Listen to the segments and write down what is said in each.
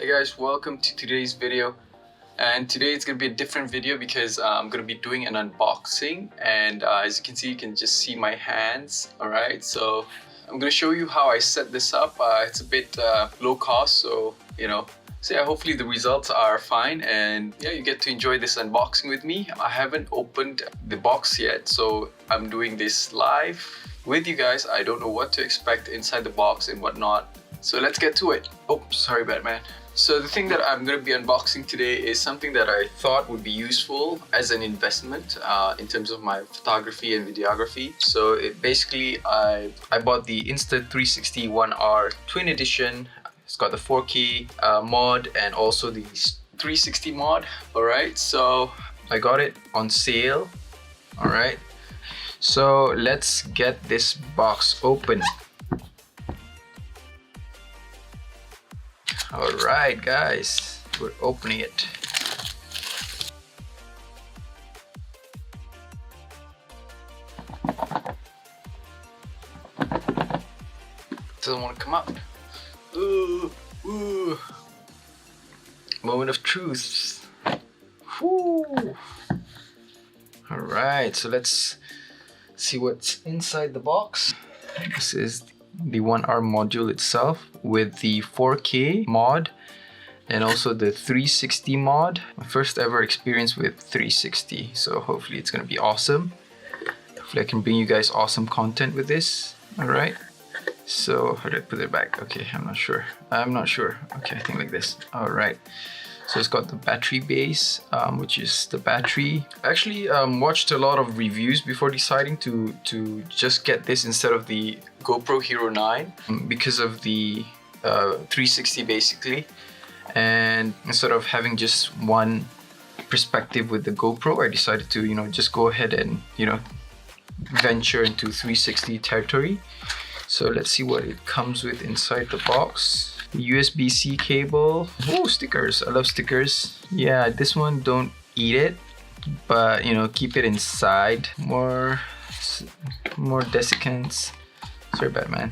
Hey guys, welcome to today's video. And today it's going to be a different video because I'm going to be doing an unboxing, and as you can see, you can just see my hands. Alright, so I'm going to show you how I set this up. It's a bit low cost, so yeah, hopefully the results are fine, and yeah, you get to enjoy this unboxing with me. I haven't opened the box yet, so I'm doing this live with you guys. I don't know what to expect inside the box and whatnot, so let's get to it. Oh, sorry Batman. So the thing that I'm going to be unboxing today is something that I thought would be useful as an investment in terms of my photography and videography. So it basically, I bought the Insta360 One R Twin Edition. It's got the 4K mod and also the 360 mod. Alright, so I got it on sale. Alright, so let's get this box open. Alright guys, we're opening it. Doesn't want to come out. Ooh, ooh. Moment of truth. Woo. Alright, so let's see what's inside the box. This is the One R module itself with the 4K mod and also the 360 mod. My first ever experience with 360, so hopefully it's gonna be awesome. Hopefully I can bring you guys awesome content with this. Alright, so how do I put it back? Okay, I'm not sure. Okay, I think like this. Alright, so it's got the battery base, which is the battery. I actually watched a lot of reviews before deciding to just get this instead of the GoPro Hero 9 because of the 360 basically. And instead of having just one perspective with the GoPro, I decided to just go ahead and venture into 360 territory. So let's see what it comes with inside the box. USB-C cable. Oh, stickers. I love stickers. Yeah, this one, don't eat it, but keep it inside. More desiccants. Sorry Batman,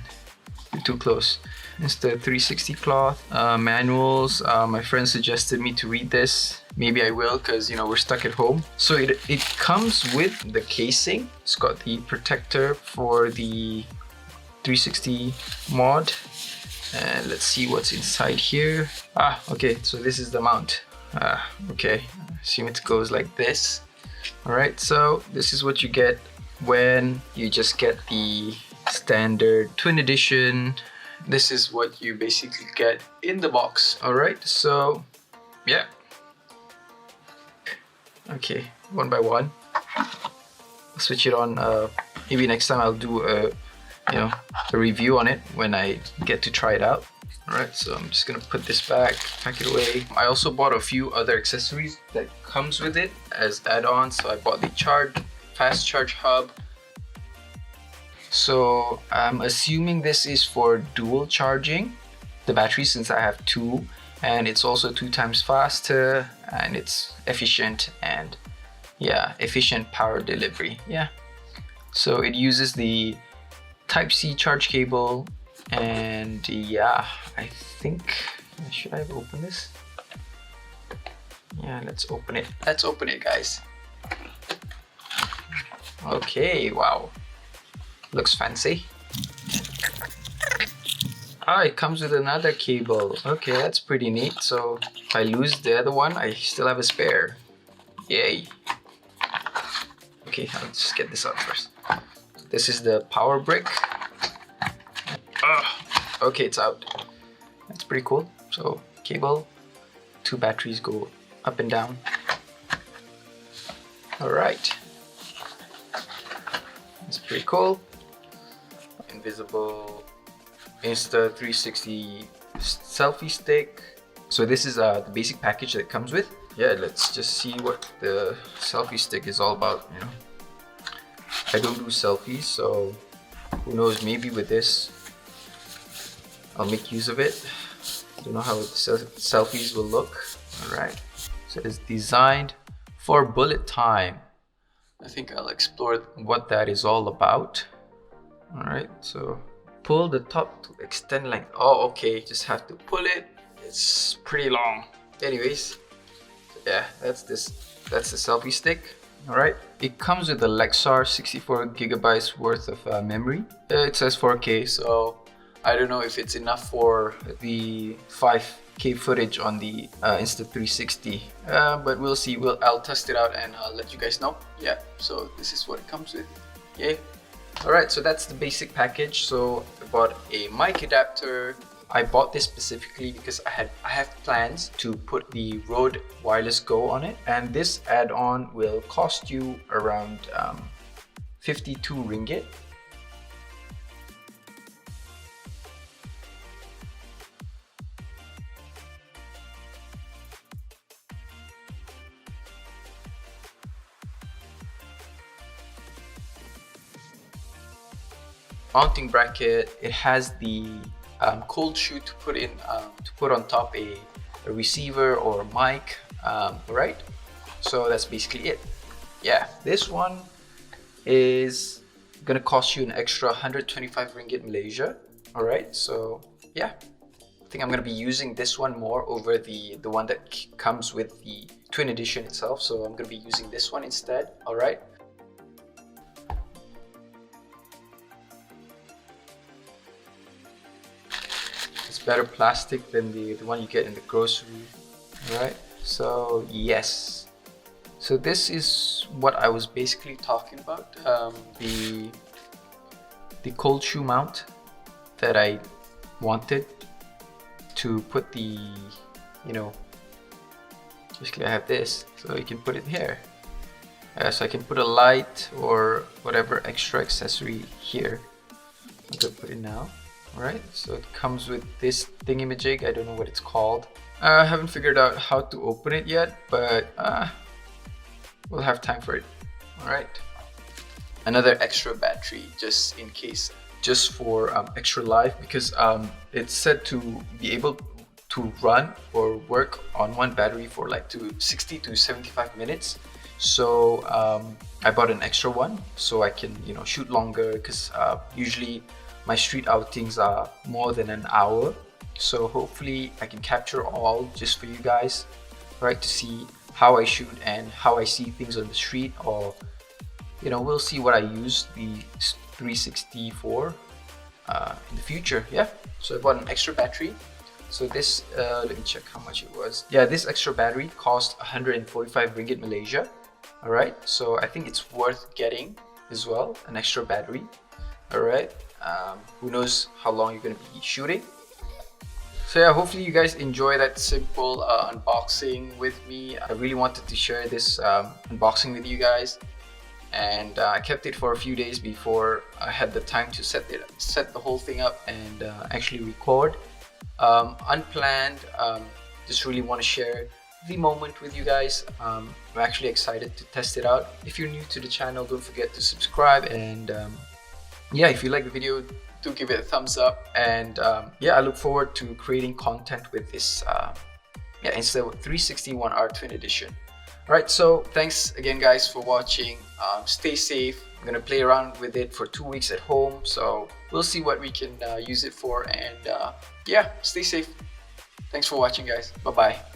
you're too close. It's the 360 cloth. Manuals. My friend suggested me to read this. Maybe I will, because we're stuck at home. So it comes with the casing. It's got the protector for the 360 mod. And let's see what's inside here. Okay, so this is the mount. Okay, assume it goes like this. Alright, so this is what you get when you just get the standard Twin Edition. This is what you basically get in the box. Alright, so yeah. Okay, one by one. I'll switch it on. Maybe next time I'll do a review on it when I get to try it out. Alright, so I'm just gonna put this back, pack it away. I also bought a few other accessories that comes with it as add-ons. So I bought the fast charge hub. So I'm assuming this is for dual charging the battery, since I have two, and it's also 2 times faster, and it's efficient, and yeah, efficient power delivery. Yeah, so it uses the Type-C charge cable, and yeah, I think, should I have opened this? Yeah, let's open it. Let's open it, guys. Okay, wow, looks fancy. It comes with another cable. Okay, that's pretty neat. So if I lose the other one, I still have a spare. Yay. Okay, I'll just get this out first. This is the power brick. Okay, it's out. That's pretty cool. So cable, 2 batteries go up and down. Alright, that's pretty cool. Invisible Insta360 Selfie Stick. So this is the basic package that it comes with. Yeah, let's just see what the selfie stick is all about. I don't do selfies, so who knows, maybe with this I'll make use of it. Don't know how the selfies will look. Alright, so it's designed for bullet time. I think I'll explore what that is all about. Alright, so pull the top to extend length. Oh, okay, just have to pull it it's pretty long. Anyways, yeah, that's the selfie stick. All right, it comes with a Lexar 64 gigabytes worth of memory. It says 4K, so I don't know if it's enough for the 5K footage on the Insta360, but we'll see. I'll test it out and I'll let you guys know. Yeah, so this is what it comes with. Yay. Alright, so that's the basic package. So I bought a mic adapter. I bought this specifically because I have plans to put the Rode Wireless Go on it, and this add-on will cost you around 52 ringgit. Mounting bracket. It has the cold shoe to put on top a receiver or a mic, right? So that's basically it. Yeah, this one is gonna cost you an extra 125 ringgit Malaysia. All right, so yeah, I think I'm gonna be using this one more over the one that comes with the twin edition itself. So I'm gonna be using this one instead. All right. Better plastic than the one you get in the grocery. All right, so yes, so this is what I was basically talking about, the cold shoe mount that I wanted to put the, you know, basically I have this, so you can put it here. So I can put a light or whatever extra accessory here. I'm gonna put it now. Alright, so it comes with this thingamajig. I don't know what it's called. I haven't figured out how to open it yet, but we'll have time for it. Alright. Another extra battery just in case, just for extra life, because it's said to be able to run or work on one battery for like 60 to 75 minutes. So I bought an extra one so I can, you know, shoot longer, because usually my street outings are more than an hour, so hopefully I can capture all just for you guys, right, to see how I shoot and how I see things on the street, or you know, we'll see what I use the 360 for in the future. Yeah, so I bought an extra battery. So this, let me check how much it was. Yeah, this extra battery cost 145 ringgit Malaysia. All right, so I think it's worth getting as well, an extra battery. All right. Who knows how long you're going to be shooting. So yeah, hopefully you guys enjoy that simple unboxing with me. I really wanted to share this unboxing with you guys, and I kept it for a few days before I had the time to set the whole thing up and actually record. Unplanned, just really want to share the moment with you guys. I'm actually excited to test it out. If you're new to the channel, don't forget to subscribe, and yeah, if you like the video, do give it a thumbs up, and yeah, I look forward to creating content with this yeah, Insta360 One R Twin Edition. Alright, so thanks again guys for watching. Stay safe. I'm gonna play around with it for 2 weeks at home, so we'll see what we can use it for, and yeah, stay safe. Thanks for watching guys. Bye bye.